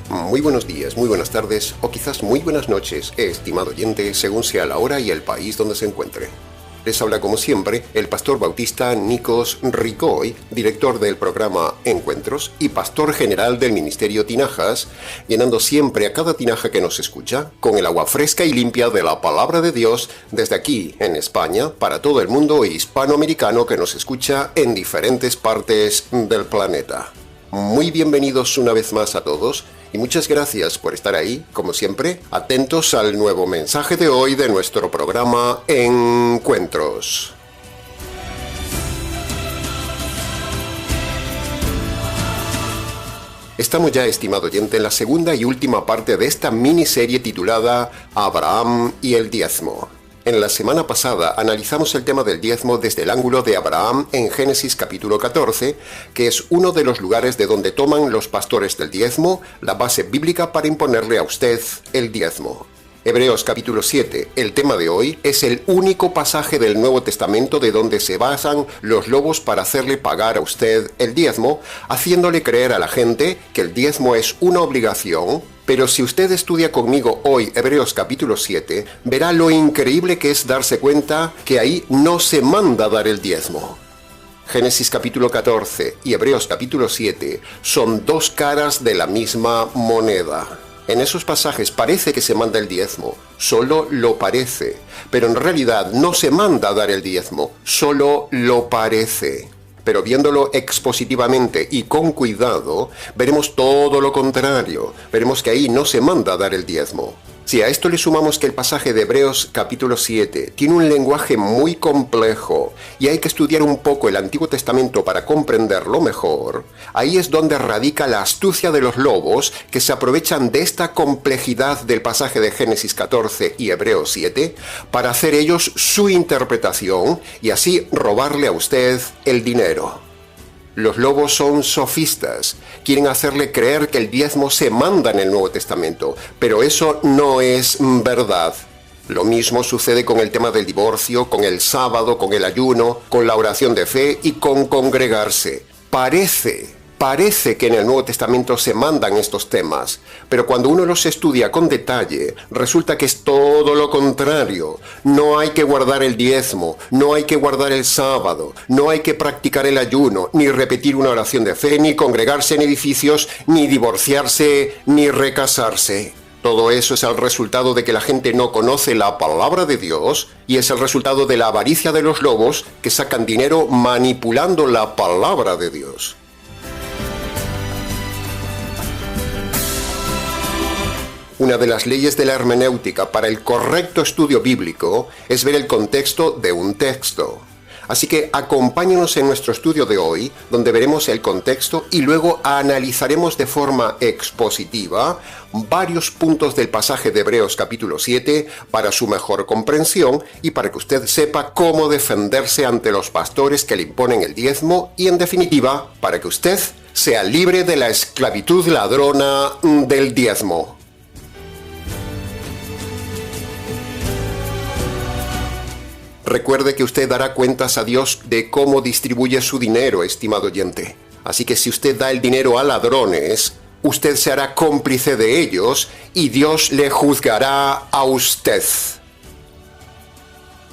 Muy buenos días, muy buenas tardes o quizás muy buenas noches, estimado oyente, según sea la hora y el país donde se encuentre. Les habla como siempre el pastor bautista Nikos Ricoy, director del programa Encuentros y pastor general del ministerio Tinajas, llenando siempre a cada tinaja que nos escucha con el agua fresca y limpia de la palabra de Dios desde aquí en España para todo el mundo hispanoamericano que nos escucha en diferentes partes del planeta. Muy bienvenidos una vez más a todos y muchas gracias por estar ahí, como siempre, atentos al nuevo mensaje de hoy de nuestro programa Encuentros. Estamos ya, estimado oyente, en la segunda y última parte de esta miniserie titulada Abraham y el diezmo. En la semana pasada analizamos el tema del diezmo desde el ángulo de Abraham en Génesis capítulo 14, que es uno de los lugares de donde toman los pastores del diezmo la base bíblica para imponerle a usted el diezmo. Hebreos capítulo 7, el tema de hoy, es el único pasaje del Nuevo Testamento de donde se basan los lobos para hacerle pagar a usted el diezmo, haciéndole creer a la gente que el diezmo es una obligación. Pero si usted estudia conmigo hoy Hebreos capítulo 7, verá lo increíble que es darse cuenta que ahí no se manda dar el diezmo. Génesis capítulo 14 y Hebreos capítulo 7 son dos caras de la misma moneda. En esos pasajes parece que se manda el diezmo, solo lo parece, pero en realidad no se manda dar el diezmo, solo lo parece. Pero viéndolo expositivamente y con cuidado, veremos todo lo contrario. Veremos que ahí no se manda a dar el diezmo. Si a esto le sumamos que el pasaje de Hebreos capítulo 7 tiene un lenguaje muy complejo y hay que estudiar un poco el Antiguo Testamento para comprenderlo mejor, ahí es donde radica la astucia de los lobos que se aprovechan de esta complejidad del pasaje de Génesis 14 y Hebreos 7 para hacer ellos su interpretación y así robarle a usted el dinero. Los lobos son sofistas, quieren hacerle creer que el diezmo se manda en el Nuevo Testamento, pero eso no es verdad. Lo mismo sucede con el tema del divorcio, con el sábado, con el ayuno, con la oración de fe y con congregarse. Parece que en el Nuevo Testamento se mandan estos temas, pero cuando uno los estudia con detalle, resulta que es todo lo contrario. No hay que guardar el diezmo, no hay que guardar el sábado, no hay que practicar el ayuno, ni repetir una oración de fe, ni congregarse en edificios, ni divorciarse, ni recasarse. Todo eso es el resultado de que la gente no conoce la palabra de Dios y es el resultado de la avaricia de los lobos que sacan dinero manipulando la palabra de Dios. Una de las leyes de la hermenéutica para el correcto estudio bíblico es ver el contexto de un texto. Así que acompáñenos en nuestro estudio de hoy, donde veremos el contexto y luego analizaremos de forma expositiva varios puntos del pasaje de Hebreos capítulo 7 para su mejor comprensión y para que usted sepa cómo defenderse ante los pastores que le imponen el diezmo y, en definitiva, para que usted sea libre de la esclavitud ladrona del diezmo. Recuerde que usted dará cuentas a Dios de cómo distribuye su dinero, estimado oyente. Así que si usted da el dinero a ladrones, usted se hará cómplice de ellos y Dios le juzgará a usted.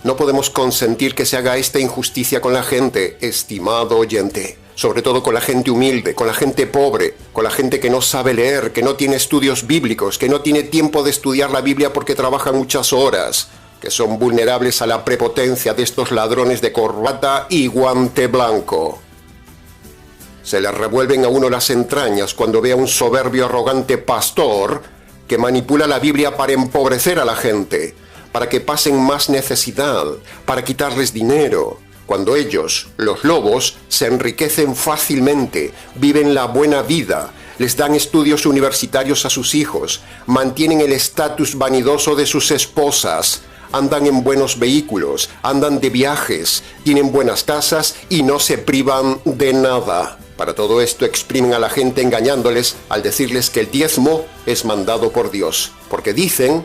No podemos consentir que se haga esta injusticia con la gente, estimado oyente. Sobre todo con la gente humilde, con la gente pobre, con la gente que no sabe leer, que no tiene estudios bíblicos, que no tiene tiempo de estudiar la Biblia porque trabaja muchas horas, que son vulnerables a la prepotencia de estos ladrones de corbata y guante blanco. Se le revuelven a uno las entrañas cuando ve a un soberbio arrogante pastor que manipula la Biblia para empobrecer a la gente, para que pasen más necesidad, para quitarles dinero, cuando ellos, los lobos, se enriquecen fácilmente, viven la buena vida, les dan estudios universitarios a sus hijos, mantienen el estatus vanidoso de sus esposas, andan en buenos vehículos, andan de viajes, tienen buenas casas y no se privan de nada. Para todo esto exprimen a la gente engañándoles al decirles que el diezmo es mandado por Dios. Porque dicen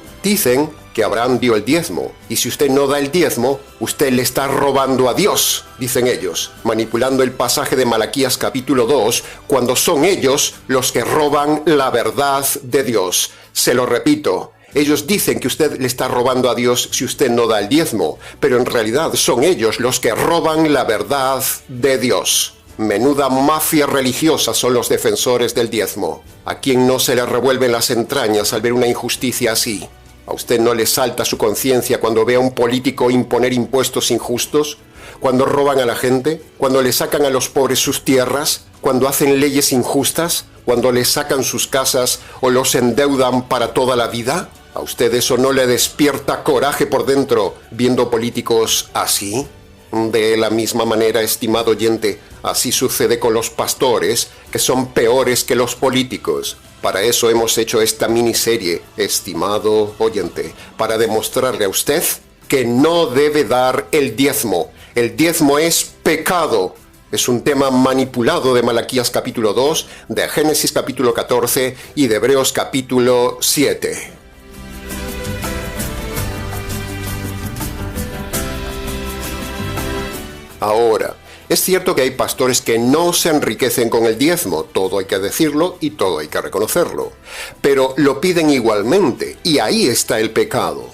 que Abraham dio el diezmo, y si usted no da el diezmo, usted le está robando a Dios, dicen ellos, manipulando el pasaje de Malaquías capítulo 2, cuando son ellos los que roban la verdad de Dios. Se lo repito, ellos dicen que usted le está robando a Dios si usted no da el diezmo, pero en realidad son ellos los que roban la verdad de Dios. Menuda mafia religiosa son los defensores del diezmo. ¿A quién no se le revuelven las entrañas al ver una injusticia así? ¿A usted no le salta su conciencia cuando ve a un político imponer impuestos injustos? ¿Cuando roban a la gente? ¿Cuando le sacan a los pobres sus tierras? ¿Cuando hacen leyes injustas? ¿Cuando les sacan sus casas o los endeudan para toda la vida? ¿A usted eso no le despierta coraje por dentro viendo políticos así? De la misma manera, estimado oyente, así sucede con los pastores, que son peores que los políticos. Para eso hemos hecho esta miniserie, estimado oyente, para demostrarle a usted que no debe dar el diezmo. El diezmo es pecado. Es un tema manipulado de Malaquías capítulo 2, de Génesis capítulo 14 y de Hebreos capítulo 7. Ahora, es cierto que hay pastores que no se enriquecen con el diezmo, todo hay que decirlo y todo hay que reconocerlo, pero lo piden igualmente, y ahí está el pecado.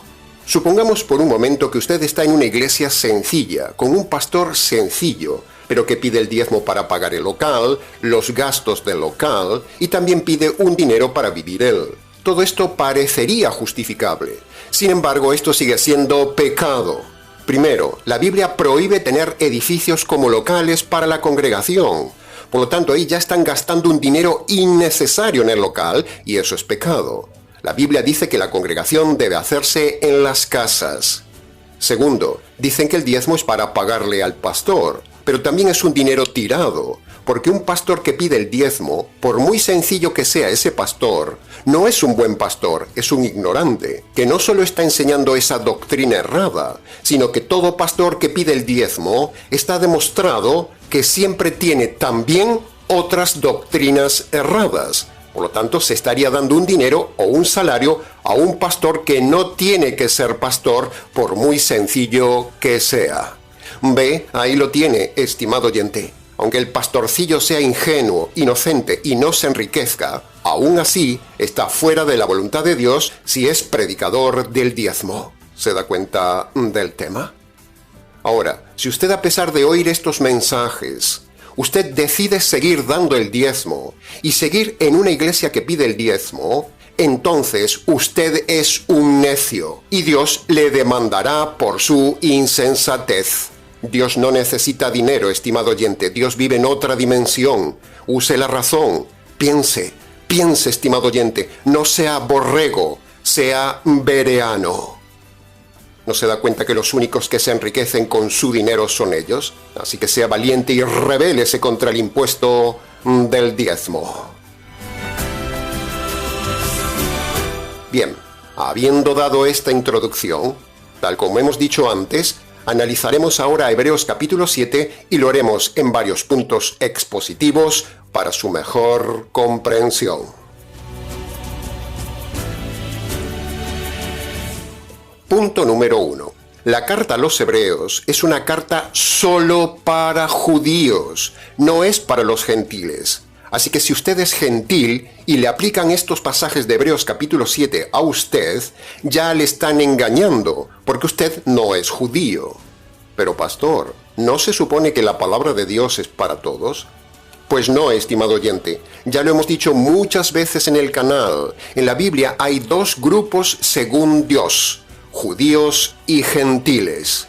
Supongamos por un momento que usted está en una iglesia sencilla, con un pastor sencillo, pero que pide el diezmo para pagar el local, los gastos del local, y también pide un dinero para vivir él. Todo esto parecería justificable. Sin embargo, esto sigue siendo pecado. Primero, la Biblia prohíbe tener edificios como locales para la congregación. Por lo tanto, ahí ya están gastando un dinero innecesario en el local y eso es pecado. La Biblia dice que la congregación debe hacerse en las casas. Segundo, dicen que el diezmo es para pagarle al pastor, pero también es un dinero tirado, porque un pastor que pide el diezmo, por muy sencillo que sea ese pastor, no es un buen pastor, es un ignorante, que no solo está enseñando esa doctrina errada, sino que todo pastor que pide el diezmo está demostrado que siempre tiene también otras doctrinas erradas. Por lo tanto, se estaría dando un dinero o un salario a un pastor que no tiene que ser pastor, por muy sencillo que sea. Ve, ahí lo tiene, estimado oyente. Aunque el pastorcillo sea ingenuo, inocente y no se enriquezca, aún así está fuera de la voluntad de Dios si es predicador del diezmo. ¿Se da cuenta del tema? Ahora, si usted a pesar de oír estos mensajes, usted decide seguir dando el diezmo y seguir en una iglesia que pide el diezmo, entonces usted es un necio y Dios le demandará por su insensatez. Dios no necesita dinero, estimado oyente. Dios vive en otra dimensión. Use la razón. Piense, estimado oyente. No sea borrego, sea bereano. ¿No se da cuenta que los únicos que se enriquecen con su dinero son ellos? Así que sea valiente y rebélese contra el impuesto del diezmo. Bien, habiendo dado esta introducción, tal como hemos dicho antes, analizaremos ahora Hebreos capítulo 7 y lo haremos en varios puntos expositivos para su mejor comprensión. Punto número 1. La carta a los Hebreos es una carta solo para judíos, no es para los gentiles. Así que si usted es gentil y le aplican estos pasajes de Hebreos capítulo 7 a usted, ya le están engañando, porque usted no es judío. Pero pastor, ¿no se supone que la palabra de Dios es para todos? Pues no, estimado oyente, ya lo hemos dicho muchas veces en el canal. En la Biblia hay dos grupos según Dios, judíos y gentiles.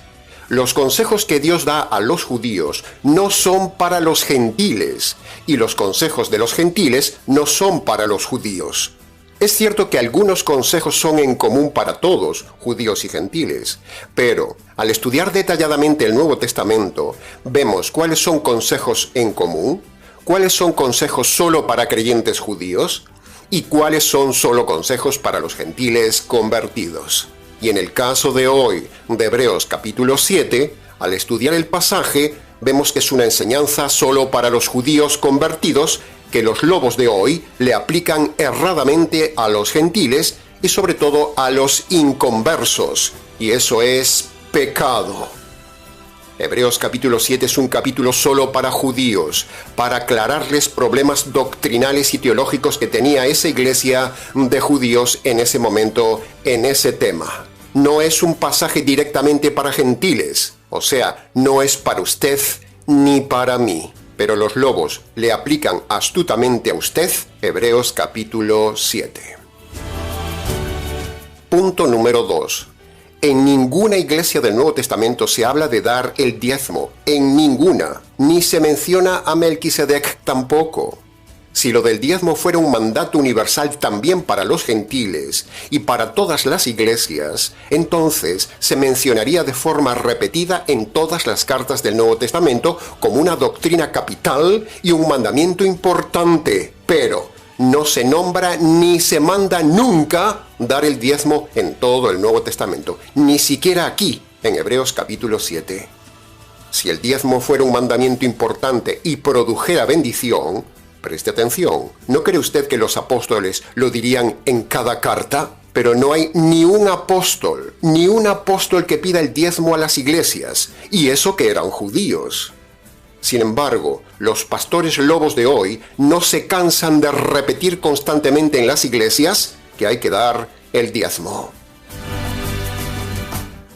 Los consejos que Dios da a los judíos no son para los gentiles, y los consejos de los gentiles no son para los judíos. Es cierto que algunos consejos son en común para todos, judíos y gentiles, pero al estudiar detalladamente el Nuevo Testamento, vemos cuáles son consejos en común, cuáles son consejos solo para creyentes judíos, y cuáles son solo consejos para los gentiles convertidos. Y en el caso de hoy, de Hebreos capítulo 7, al estudiar el pasaje, vemos que es una enseñanza solo para los judíos convertidos, que los lobos de hoy le aplican erradamente a los gentiles y sobre todo a los inconversos, y eso es pecado. Hebreos capítulo 7 es un capítulo solo para judíos, para aclararles problemas doctrinales y teológicos que tenía esa iglesia de judíos en ese momento, en ese tema. No es un pasaje directamente para gentiles, o sea, no es para usted ni para mí. Pero los lobos le aplican astutamente a usted, Hebreos capítulo 7. Punto número 2. En ninguna iglesia del Nuevo Testamento se habla de dar el diezmo, en ninguna, ni se menciona a Melquisedec tampoco. Si lo del diezmo fuera un mandato universal también para los gentiles y para todas las iglesias, entonces se mencionaría de forma repetida en todas las cartas del Nuevo Testamento como una doctrina capital y un mandamiento importante, pero no se nombra ni se manda nunca dar el diezmo en todo el Nuevo Testamento, ni siquiera aquí, en Hebreos capítulo 7. Si el diezmo fuera un mandamiento importante y produjera bendición, preste atención, ¿no cree usted que los apóstoles lo dirían en cada carta? Pero no hay ni un apóstol que pida el diezmo a las iglesias, y eso que eran judíos. Sin embargo, los pastores lobos de hoy no se cansan de repetir constantemente en las iglesias que hay que dar el diezmo.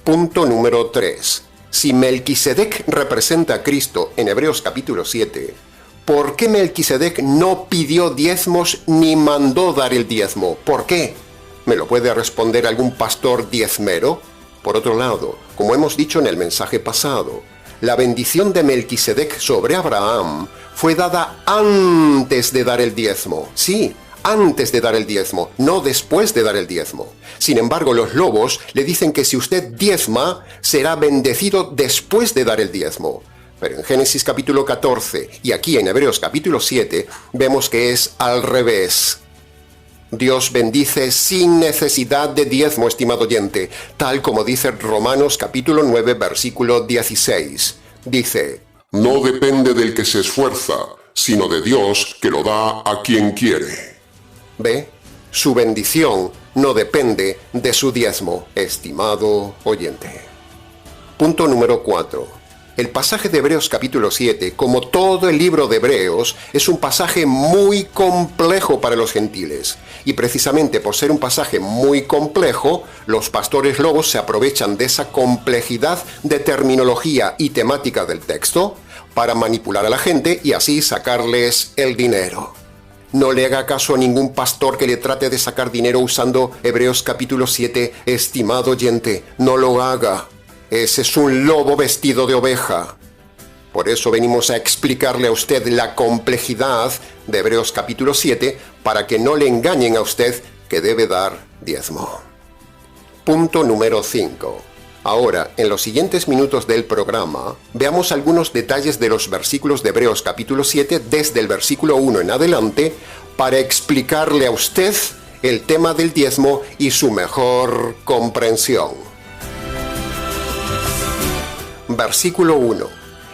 Punto número 3. Si Melquisedec representa a Cristo en Hebreos capítulo 7, ¿por qué Melquisedec no pidió diezmos ni mandó dar el diezmo? ¿Por qué? ¿Me lo puede responder algún pastor diezmero? Por otro lado, como hemos dicho en el mensaje pasado, la bendición de Melquisedec sobre Abraham fue dada antes de dar el diezmo. Sí, antes de dar el diezmo, no después de dar el diezmo. Sin embargo, los lobos le dicen que si usted diezma, será bendecido después de dar el diezmo. Pero en Génesis capítulo 14 y aquí en Hebreos capítulo 7 vemos que es al revés. Dios bendice sin necesidad de diezmo, estimado oyente, tal como dice Romanos capítulo 9, versículo 16. Dice: No depende del que se esfuerza, sino de Dios que lo da a quien quiere. ¿Ve? Su bendición no depende de su diezmo, estimado oyente. Punto número 4. El pasaje de Hebreos capítulo 7, como todo el libro de Hebreos, es un pasaje muy complejo para los gentiles. Y precisamente por ser un pasaje muy complejo, los pastores lobos se aprovechan de esa complejidad de terminología y temática del texto para manipular a la gente y así sacarles el dinero. No le haga caso a ningún pastor que le trate de sacar dinero usando Hebreos capítulo 7, estimado oyente, no lo haga. Ese es un lobo vestido de oveja. Por eso venimos a explicarle a usted la complejidad de Hebreos capítulo 7 para que no le engañen a usted que debe dar diezmo. Punto número 5. Ahora, en los siguientes minutos del programa, veamos algunos detalles de los versículos de Hebreos capítulo 7 desde el versículo 1 en adelante para explicarle a usted el tema del diezmo y su mejor comprensión. Versículo 1.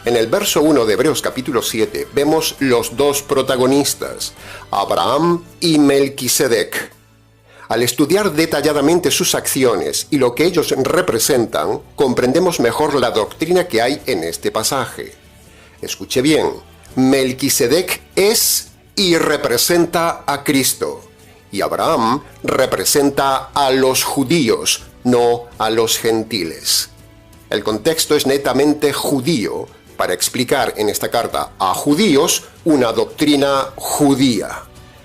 En el verso 1 de Hebreos capítulo 7 vemos los dos protagonistas, Abraham y Melquisedec. Al estudiar detalladamente sus acciones y lo que ellos representan, comprendemos mejor la doctrina que hay en este pasaje. Escuche bien, Melquisedec es y representa a Cristo, y Abraham representa a los judíos, no a los gentiles. El contexto es netamente judío para explicar en esta carta a judíos una doctrina judía.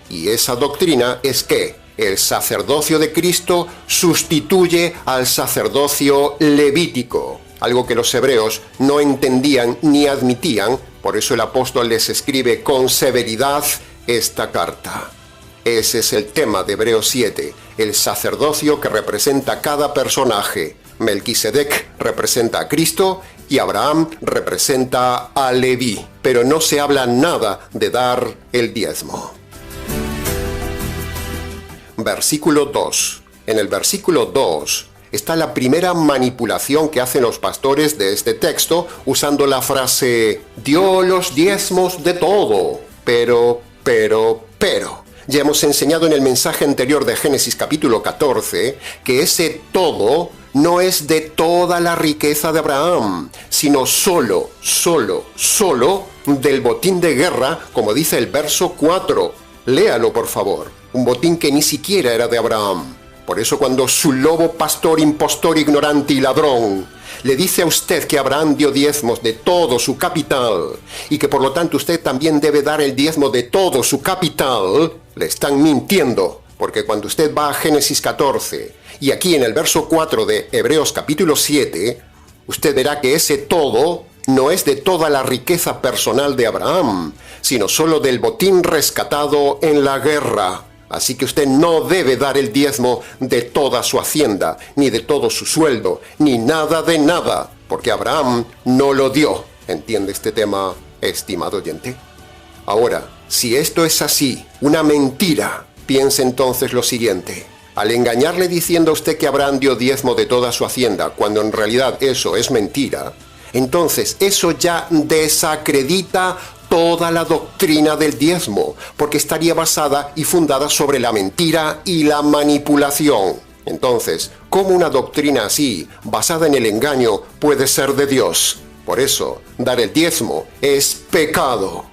Y esa doctrina es que el sacerdocio de Cristo sustituye al sacerdocio levítico, algo que los hebreos no entendían ni admitían, por eso el apóstol les escribe con severidad esta carta. Ese es el tema de Hebreos 7, el sacerdocio que representa cada personaje. Melquisedec representa a Cristo y Abraham representa a Leví, pero no se habla nada de dar el diezmo. Versículo 2. En el versículo 2 está la primera manipulación que hacen los pastores de este texto usando la frase dio los diezmos de todo, pero. Ya hemos enseñado en el mensaje anterior de Génesis capítulo 14 que ese todo no es de toda la riqueza de Abraham, sino solo del botín de guerra, como dice el verso 4. Léalo, por favor. Un botín que ni siquiera era de Abraham. Por eso cuando su lobo pastor, impostor, ignorante y ladrón le dice a usted que Abraham dio diezmos de todo su capital y que por lo tanto usted también debe dar el diezmo de todo su capital, le están mintiendo. Porque cuando usted va a Génesis 14 y aquí en el verso 4 de Hebreos capítulo 7, usted verá que ese todo no es de toda la riqueza personal de Abraham, sino solo del botín rescatado en la guerra. Así que usted no debe dar el diezmo de toda su hacienda, ni de todo su sueldo, ni nada de nada, porque Abraham no lo dio. ¿Entiende este tema, estimado oyente? Ahora, si esto es así, una mentira, piense entonces lo siguiente. Al engañarle diciendo a usted que Abraham dio diezmo de toda su hacienda, cuando en realidad eso es mentira, entonces eso ya desacredita toda la doctrina del diezmo, porque estaría basada y fundada sobre la mentira y la manipulación. Entonces, ¿cómo una doctrina así, basada en el engaño, puede ser de Dios? Por eso, dar el diezmo es pecado.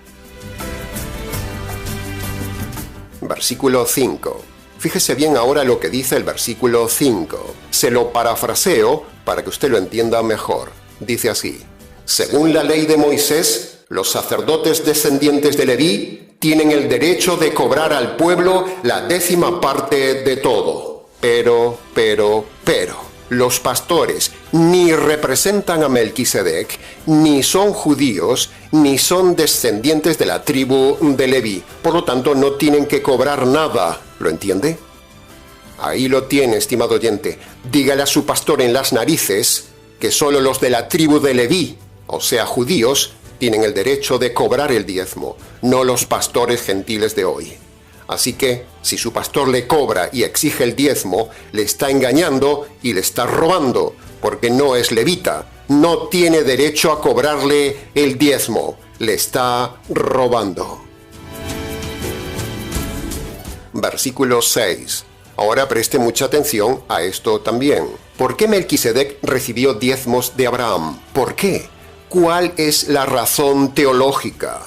Versículo 5. Fíjese bien ahora lo que dice el versículo 5. Se lo parafraseo para que usted lo entienda mejor. Dice así: según la ley de Moisés, los sacerdotes descendientes de Leví tienen el derecho de cobrar al pueblo la 10ª parte de todo. Pero, los pastores ni representan a Melquisedec, ni son judíos, ni son descendientes de la tribu de Leví. Por lo tanto, no tienen que cobrar nada. ¿Lo entiende? Ahí lo tiene, estimado oyente. Dígale a su pastor en las narices que solo los de la tribu de Leví, o sea, judíos, tienen el derecho de cobrar el diezmo, no los pastores gentiles de hoy. Así que, si su pastor le cobra y exige el diezmo, le está engañando y le está robando, porque no es levita, no tiene derecho a cobrarle el diezmo, le está robando. Versículo 6. Ahora preste mucha atención a esto también. ¿Por qué Melquisedec recibió diezmos de Abraham? ¿Por qué? ¿Cuál es la razón teológica?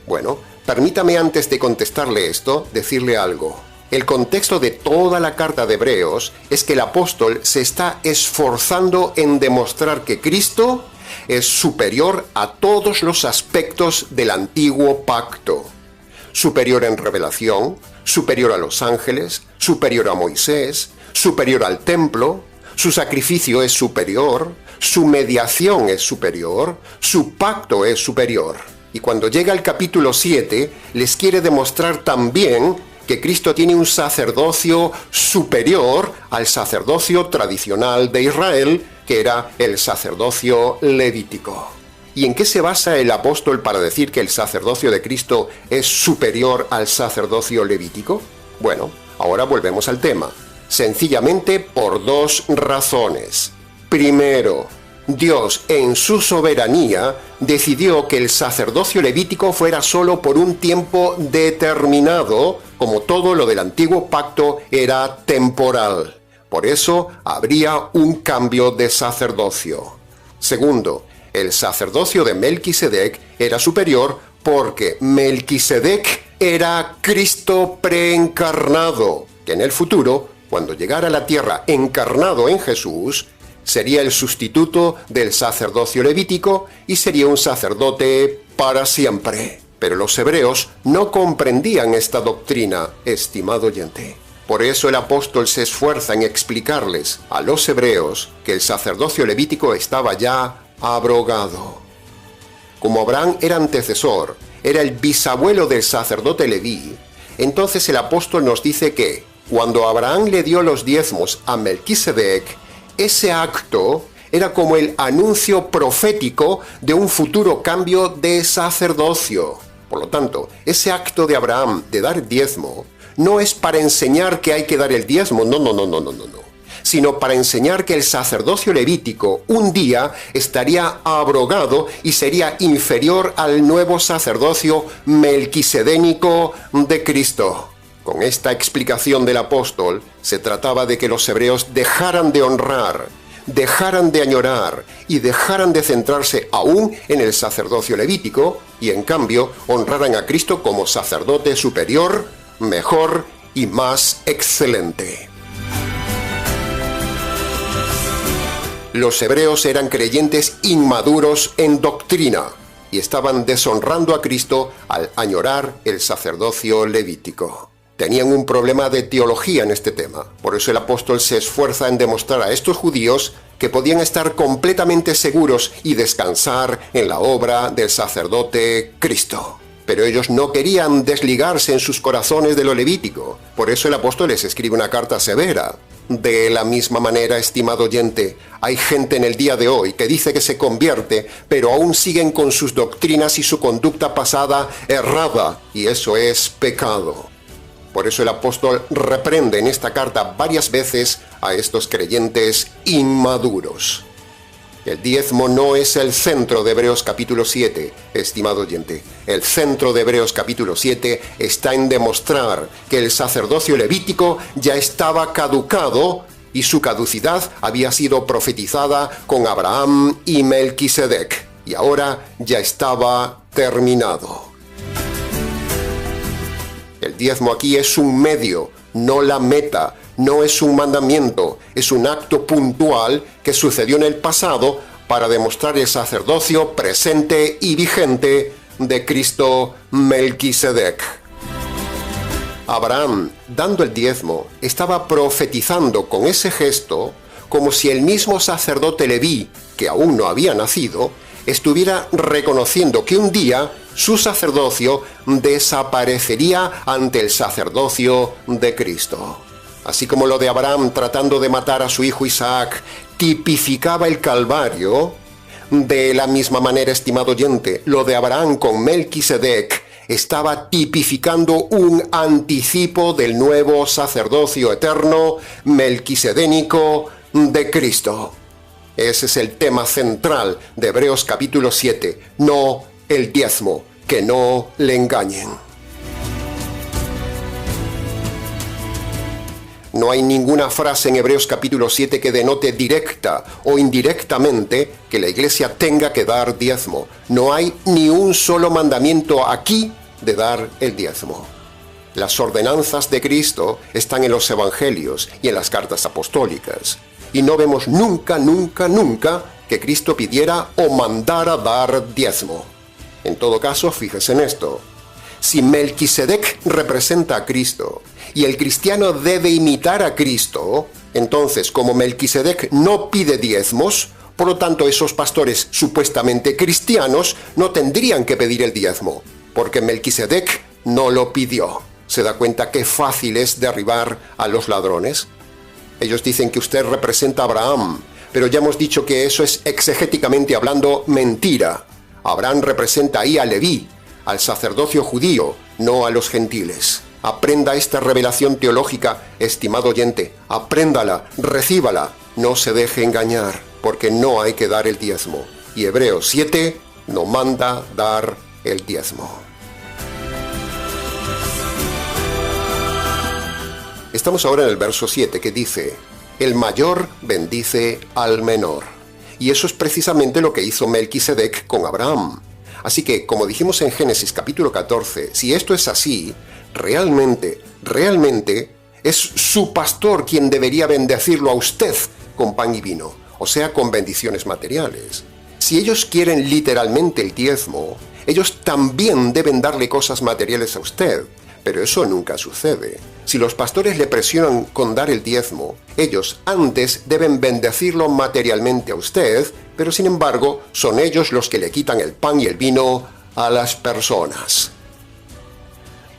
Bueno, permítame antes de contestarle esto, decirle algo. El contexto de toda la carta de Hebreos es que el apóstol se está esforzando en demostrar que Cristo es superior a todos los aspectos del antiguo pacto. Superior en revelación, superior a los ángeles, superior a Moisés, superior al templo, su sacrificio es superior, su mediación es superior, su pacto es superior. Y cuando llega al capítulo 7, les quiere demostrar también que Cristo tiene un sacerdocio superior al sacerdocio tradicional de Israel, que era el sacerdocio levítico. ¿Y en qué se basa el apóstol para decir que el sacerdocio de Cristo es superior al sacerdocio levítico? Bueno, ahora volvemos al tema. Sencillamente por 2 razones. Primero, Dios en su soberanía decidió que el sacerdocio levítico fuera solo por un tiempo determinado, como todo lo del antiguo pacto era temporal. Por eso habría un cambio de sacerdocio. Segundo, el sacerdocio de Melquisedec era superior porque Melquisedec era Cristo preencarnado, que en el futuro, cuando llegara a la tierra encarnado en Jesús, sería el sustituto del sacerdocio levítico y sería un sacerdote para siempre. Pero los hebreos no comprendían esta doctrina, estimado oyente. Por eso el apóstol se esfuerza en explicarles a los hebreos que el sacerdocio levítico estaba ya abrogado. Como Abraham era antecesor, era el bisabuelo del sacerdote Leví, entonces el apóstol nos dice que cuando Abraham le dio los diezmos a Melquisedec, ese acto era como el anuncio profético de un futuro cambio de sacerdocio. Por lo tanto, ese acto de Abraham de dar diezmo no es para enseñar que hay que dar el diezmo, no, sino para enseñar que el sacerdocio levítico un día estaría abrogado y sería inferior al nuevo sacerdocio melquisedénico de Cristo. Con esta explicación del apóstol, se trataba de que los hebreos dejaran de honrar, dejaran de añorar y dejaran de centrarse aún en el sacerdocio levítico y en cambio honraran a Cristo como sacerdote superior, mejor y más excelente. Los hebreos eran creyentes inmaduros en doctrina y estaban deshonrando a Cristo al añorar el sacerdocio levítico. Tenían un problema de teología en este tema. Por eso el apóstol se esfuerza en demostrar a estos judíos que podían estar completamente seguros y descansar en la obra del sacerdote Cristo. Pero ellos no querían desligarse en sus corazones de lo levítico. Por eso el apóstol les escribe una carta severa. De la misma manera, estimado oyente, hay gente en el día de hoy que dice que se convierte, pero aún siguen con sus doctrinas y su conducta pasada errada, y eso es pecado. Por eso el apóstol reprende en esta carta varias veces a estos creyentes inmaduros. El diezmo no es el centro de Hebreos capítulo 7, estimado oyente. El centro de Hebreos capítulo 7 está en demostrar que el sacerdocio levítico ya estaba caducado y su caducidad había sido profetizada con Abraham y Melquisedec, y ahora ya estaba terminado. El diezmo aquí es un medio, no la meta, no es un mandamiento, es un acto puntual que sucedió en el pasado para demostrar el sacerdocio presente y vigente de Cristo Melquisedec. Abraham, dando el diezmo, estaba profetizando con ese gesto como si el mismo sacerdote Leví, que aún no había nacido, estuviera reconociendo que un día su sacerdocio desaparecería ante el sacerdocio de Cristo. Así como lo de Abraham tratando de matar a su hijo Isaac tipificaba el Calvario, de la misma manera, estimado oyente, lo de Abraham con Melquisedec estaba tipificando un anticipo del nuevo sacerdocio eterno melquisedénico de Cristo. Ese es el tema central de Hebreos capítulo 7, no el diezmo, que no le engañen. No hay ninguna frase en Hebreos capítulo 7 que denote directa o indirectamente que la iglesia tenga que dar diezmo. No hay ni un solo mandamiento aquí de dar el diezmo. Las ordenanzas de Cristo están en los evangelios y en las cartas apostólicas. Y no vemos nunca que Cristo pidiera o mandara dar diezmo. En todo caso, fíjese en esto. Si Melquisedec representa a Cristo y el cristiano debe imitar a Cristo, entonces como Melquisedec no pide diezmos, por lo tanto esos pastores supuestamente cristianos no tendrían que pedir el diezmo, porque Melquisedec no lo pidió. ¿Se da cuenta qué fácil es derribar a los ladrones? Ellos dicen que usted representa a Abraham, pero ya hemos dicho que eso es exegéticamente hablando mentira. Abraham representa ahí a Leví, al sacerdocio judío, no a los gentiles. Aprenda esta revelación teológica, estimado oyente. Apréndala, recíbala. No se deje engañar, porque no hay que dar el diezmo. Y Hebreos 7 no manda dar el diezmo. Estamos ahora en el verso 7 que dice: el mayor bendice al menor. Y eso es precisamente lo que hizo Melquisedec con Abraham. Así que, como dijimos en Génesis capítulo 14, si esto es así, realmente es su pastor quien debería bendecirlo a usted con pan y vino, o sea, con bendiciones materiales. Si ellos quieren literalmente el diezmo, ellos también deben darle cosas materiales a usted, pero eso nunca sucede. Si los pastores le presionan con dar el diezmo, ellos antes deben bendecirlo materialmente a usted, pero sin embargo son ellos los que le quitan el pan y el vino a las personas.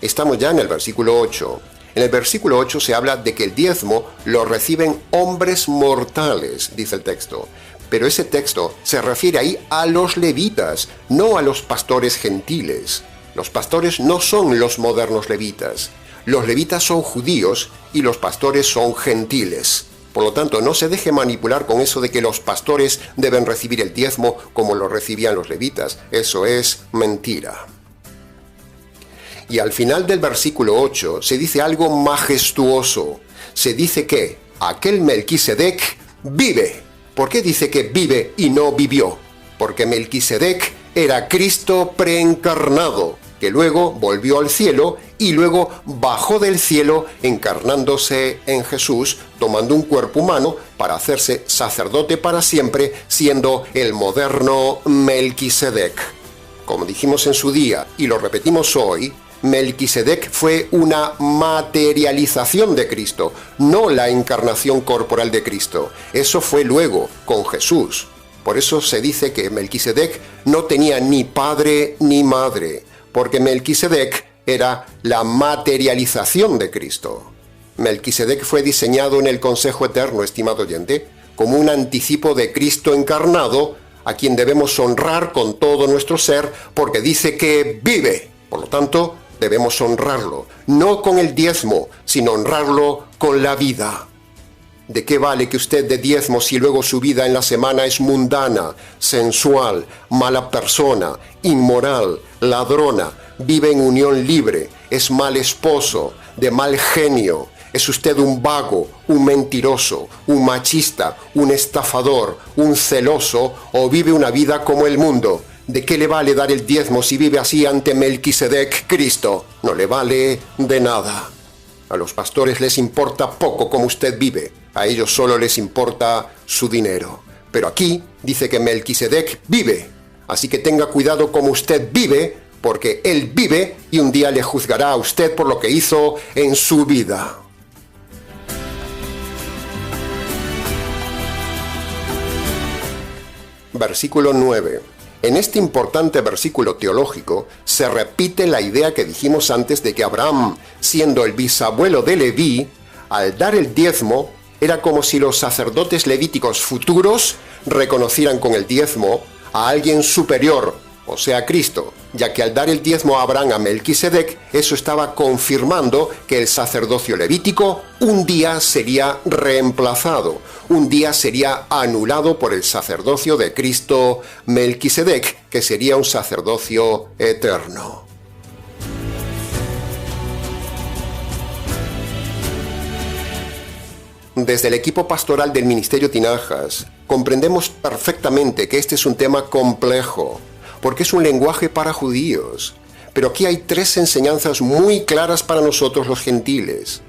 Estamos ya en el versículo 8. En el versículo 8 se habla de que el diezmo lo reciben hombres mortales, dice el texto. Pero ese texto se refiere ahí a los levitas, no a los pastores gentiles. Los pastores no son los modernos levitas. Los levitas son judíos y los pastores son gentiles. Por lo tanto, no se deje manipular con eso de que los pastores deben recibir el diezmo como lo recibían los levitas. Eso es mentira. Y al final del versículo 8 se dice algo majestuoso. Se dice que aquel Melquisedec vive. ¿Por qué dice que vive y no vivió? Porque Melquisedec era Cristo preencarnado, que luego volvió al cielo y luego bajó del cielo encarnándose en Jesús, tomando un cuerpo humano para hacerse sacerdote para siempre, siendo el moderno Melquisedec. Como dijimos en su día y lo repetimos hoy, Melquisedec fue una materialización de Cristo, no la encarnación corporal de Cristo. Eso fue luego, con Jesús. Por eso se dice que Melquisedec no tenía ni padre ni madre, porque Melquisedec era la materialización de Cristo. Melquisedec fue diseñado en el Consejo Eterno, estimado oyente, como un anticipo de Cristo encarnado, a quien debemos honrar con todo nuestro ser, porque dice que vive. Por lo tanto, debemos honrarlo, no con el diezmo, sino honrarlo con la vida. ¿De qué vale que usted dé diezmo si luego su vida en la semana es mundana, sensual, mala persona, inmoral, ladrona, vive en unión libre, es mal esposo, de mal genio? ¿Es usted un vago, un mentiroso, un machista, un estafador, un celoso o vive una vida como el mundo? ¿De qué le vale dar el diezmo si vive así ante Melquisedec, Cristo? No le vale de nada. A los pastores les importa poco cómo usted vive. A ellos solo les importa su dinero. Pero aquí dice que Melquisedec vive. Así que tenga cuidado como usted vive, porque él vive y un día le juzgará a usted por lo que hizo en su vida. Versículo 9. En este importante versículo teológico se repite la idea que dijimos antes de que Abraham, siendo el bisabuelo de Leví, al dar el diezmo, era como si los sacerdotes levíticos futuros reconocieran con el diezmo a alguien superior, o sea, Cristo, ya que al dar el diezmo a Abraham a Melquisedec, eso estaba confirmando que el sacerdocio levítico un día sería reemplazado, un día sería anulado por el sacerdocio de Cristo Melquisedec, que sería un sacerdocio eterno. Desde el equipo pastoral del Ministerio Tinajas, comprendemos perfectamente que este es un tema complejo, porque es un lenguaje para judíos. Pero aquí hay tres enseñanzas muy claras para nosotros los gentiles.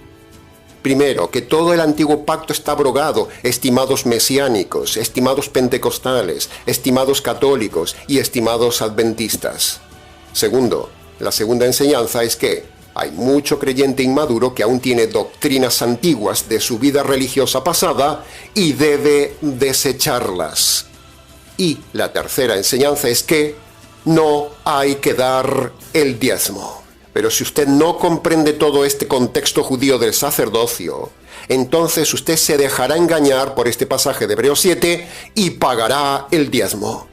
Primero, que todo el antiguo pacto está abrogado, estimados mesiánicos, estimados pentecostales, estimados católicos y estimados adventistas. Segundo, la segunda enseñanza es que hay mucho creyente inmaduro que aún tiene doctrinas antiguas de su vida religiosa pasada y debe desecharlas. Y la tercera enseñanza es que no hay que dar el diezmo. Pero si usted no comprende todo este contexto judío del sacerdocio, entonces usted se dejará engañar por este pasaje de Hebreos 7 y pagará el diezmo.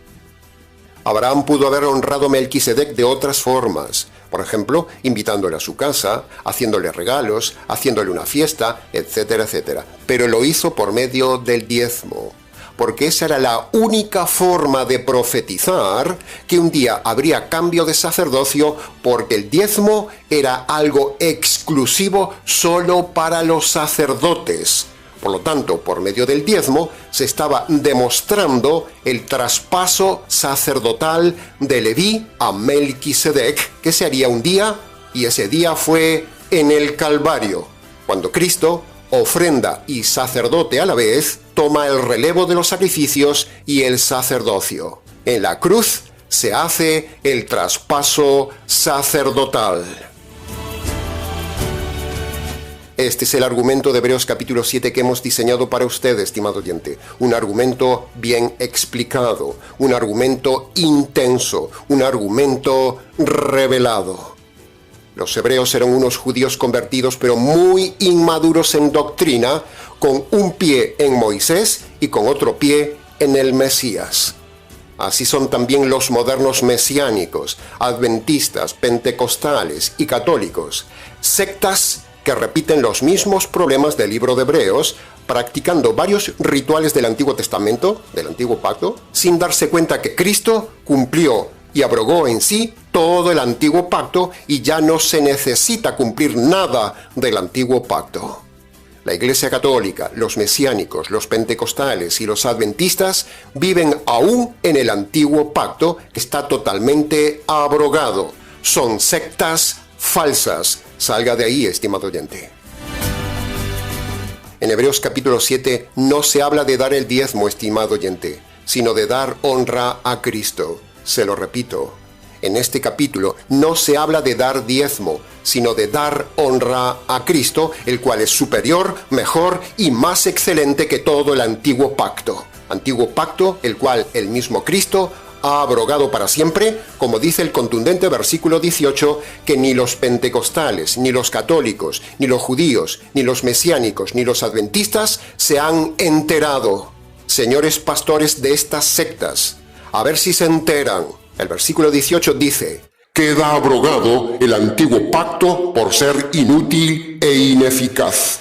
Abraham pudo haber honrado a Melquisedec de otras formas. Por ejemplo, invitándole a su casa, haciéndole regalos, haciéndole una fiesta, etcétera, etcétera. Pero lo hizo por medio del diezmo, porque esa era la única forma de profetizar que un día habría cambio de sacerdocio, porque el diezmo era algo exclusivo solo para los sacerdotes. Por lo tanto, por medio del diezmo se estaba demostrando el traspaso sacerdotal de Leví a Melquisedec, que se haría un día, y ese día fue en el Calvario, cuando Cristo, ofrenda y sacerdote a la vez, toma el relevo de los sacrificios y el sacerdocio. En la cruz se hace el traspaso sacerdotal. Este es el argumento de Hebreos capítulo 7 que hemos diseñado para usted, estimado oyente. Un argumento bien explicado, un argumento intenso, un argumento revelado. Los hebreos eran unos judíos convertidos, pero muy inmaduros en doctrina, con un pie en Moisés y con otro pie en el Mesías. Así son también los modernos mesiánicos, adventistas, pentecostales y católicos, sectas que repiten los mismos problemas del libro de Hebreos, practicando varios rituales del Antiguo Testamento, del Antiguo Pacto, sin darse cuenta que Cristo cumplió y abrogó en sí todo el antiguo pacto y ya no se necesita cumplir nada del antiguo pacto. La Iglesia Católica, los mesiánicos, los pentecostales y los adventistas viven aún en el antiguo pacto que está totalmente abrogado. Son sectas falsas. Salga de ahí, estimado oyente. En Hebreos capítulo 7 no se habla de dar el diezmo, estimado oyente, sino de dar honra a Cristo. Se lo repito. En este capítulo no se habla de dar diezmo, sino de dar honra a Cristo, el cual es superior, mejor y más excelente que todo el antiguo pacto. Antiguo pacto, el cual el mismo Cristo ha abrogado para siempre, como dice el contundente versículo 18, que ni los pentecostales, ni los católicos, ni los judíos, ni los mesiánicos, ni los adventistas se han enterado. Señores pastores de estas sectas, a ver si se enteran. El versículo 18 dice: queda abrogado el antiguo pacto por ser inútil e ineficaz.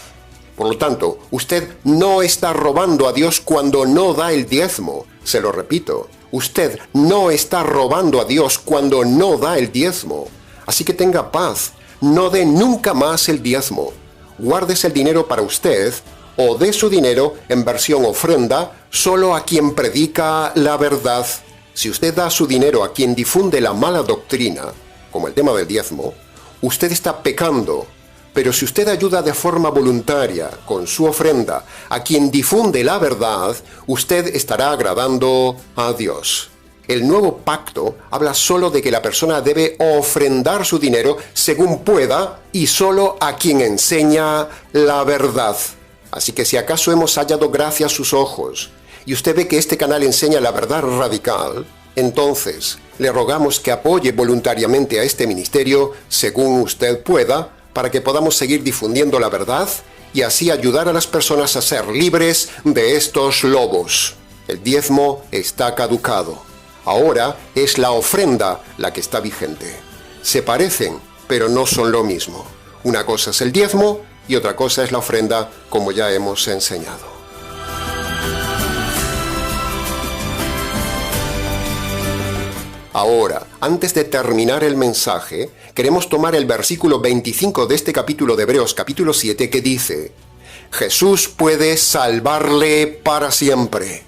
Por lo tanto, usted no está robando a Dios cuando no da el diezmo. Se lo repito, usted no está robando a Dios cuando no da el diezmo. Así que tenga paz, no dé nunca más el diezmo. Guárdese el dinero para usted o dé su dinero en versión ofrenda solo a quien predica la verdad. Si usted da su dinero a quien difunde la mala doctrina, como el tema del diezmo, usted está pecando. Pero si usted ayuda de forma voluntaria, con su ofrenda, a quien difunde la verdad, usted estará agradando a Dios. El nuevo pacto habla solo de que la persona debe ofrendar su dinero según pueda y solo a quien enseña la verdad. Así que si acaso hemos hallado gracia a sus ojos, y usted ve que este canal enseña la verdad radical, entonces le rogamos que apoye voluntariamente a este ministerio según usted pueda, para que podamos seguir difundiendo la verdad y así ayudar a las personas a ser libres de estos lobos. El diezmo está caducado. Ahora es la ofrenda la que está vigente. Se parecen, pero no son lo mismo. Una cosa es el diezmo y otra cosa es la ofrenda, como ya hemos enseñado. Ahora, antes de terminar el mensaje, queremos tomar el versículo 25 de este capítulo de Hebreos, capítulo 7, que dice: Jesús puede salvarle para siempre.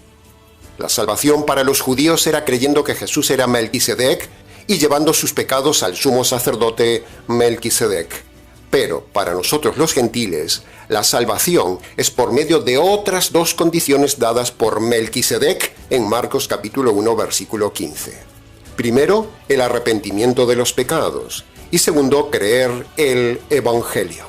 La salvación para los judíos era creyendo que Jesús era Melquisedec y llevando sus pecados al sumo sacerdote Melquisedec. Pero para nosotros los gentiles, la salvación es por medio de otras dos condiciones dadas por Melquisedec en Marcos capítulo 1, versículo 15. Primero, el arrepentimiento de los pecados, y segundo, creer el Evangelio.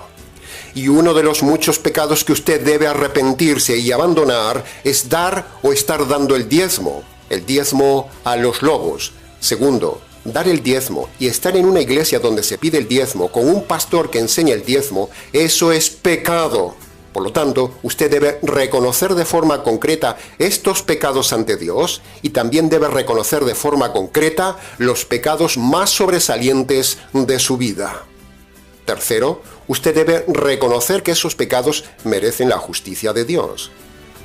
Y uno de los muchos pecados que usted debe arrepentirse y abandonar es dar o estar dando el diezmo a los lobos. Segundo, dar el diezmo y estar en una iglesia donde se pide el diezmo con un pastor que enseña el diezmo, eso es pecado. Por lo tanto, usted debe reconocer de forma concreta estos pecados ante Dios y también debe reconocer de forma concreta los pecados más sobresalientes de su vida. Tercero, usted debe reconocer que esos pecados merecen la justicia de Dios.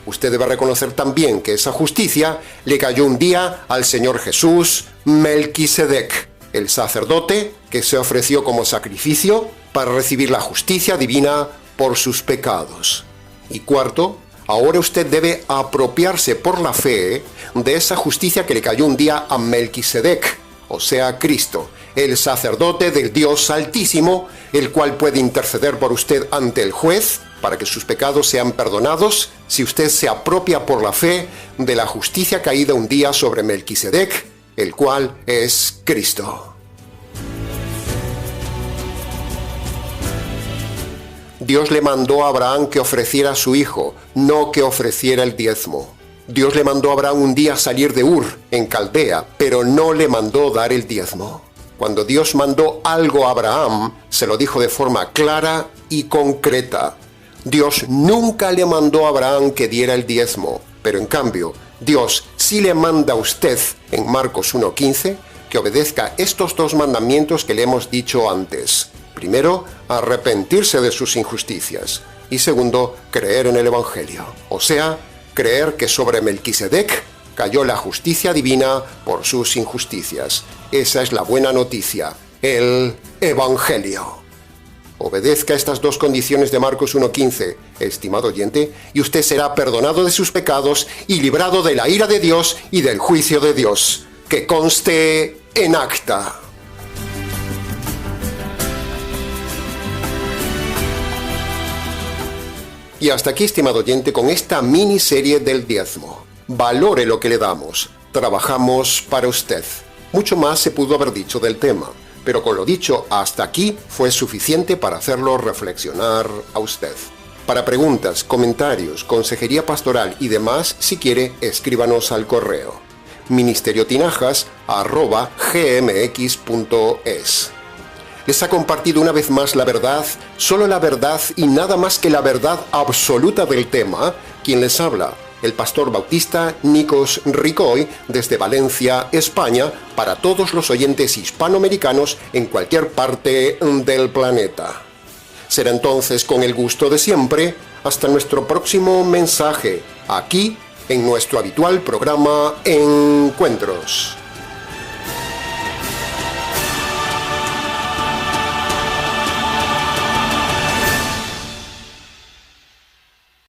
Usted debe reconocer también que esa justicia le cayó un día al Señor Jesús Melquisedec, el sacerdote que se ofreció como sacrificio para recibir la justicia divina por sus pecados. Y cuarto, ahora usted debe apropiarse por la fe de esa justicia que le cayó un día a Melquisedec, o sea, Cristo, el sacerdote del Dios Altísimo, el cual puede interceder por usted ante el juez para que sus pecados sean perdonados si usted se apropia por la fe de la justicia caída un día sobre Melquisedec, el cual es Cristo. Dios le mandó a Abraham que ofreciera a su hijo, no que ofreciera el diezmo. Dios le mandó a Abraham un día salir de Ur, en Caldea, pero no le mandó dar el diezmo. Cuando Dios mandó algo a Abraham, se lo dijo de forma clara y concreta. Dios nunca le mandó a Abraham que diera el diezmo, pero en cambio, Dios sí le manda a usted, en Marcos 1:15, que obedezca estos dos mandamientos que le hemos dicho antes. Primero, arrepentirse de sus injusticias. Y segundo, creer en el Evangelio. O sea, creer que sobre Melquisedec cayó la justicia divina por sus injusticias. Esa es la buena noticia, el Evangelio. Obedezca estas dos condiciones de Marcos 1:15, estimado oyente, y usted será perdonado de sus pecados y librado de la ira de Dios y del juicio de Dios. Que conste en acta. Y hasta aquí, estimado oyente, con esta miniserie del diezmo. Valore lo que le damos. Trabajamos para usted. Mucho más se pudo haber dicho del tema, pero con lo dicho hasta aquí fue suficiente para hacerlo reflexionar a usted. Para preguntas, comentarios, consejería pastoral y demás, si quiere, escríbanos al correo ministeriotinajas@gmx.es. Les ha compartido una vez más la verdad, solo la verdad y nada más que la verdad absoluta del tema, quien les habla, el pastor bautista Nikos Ricoy, desde Valencia, España, para todos los oyentes hispanoamericanos en cualquier parte del planeta. Será entonces con el gusto de siempre, hasta nuestro próximo mensaje, aquí en nuestro habitual programa Encuentros.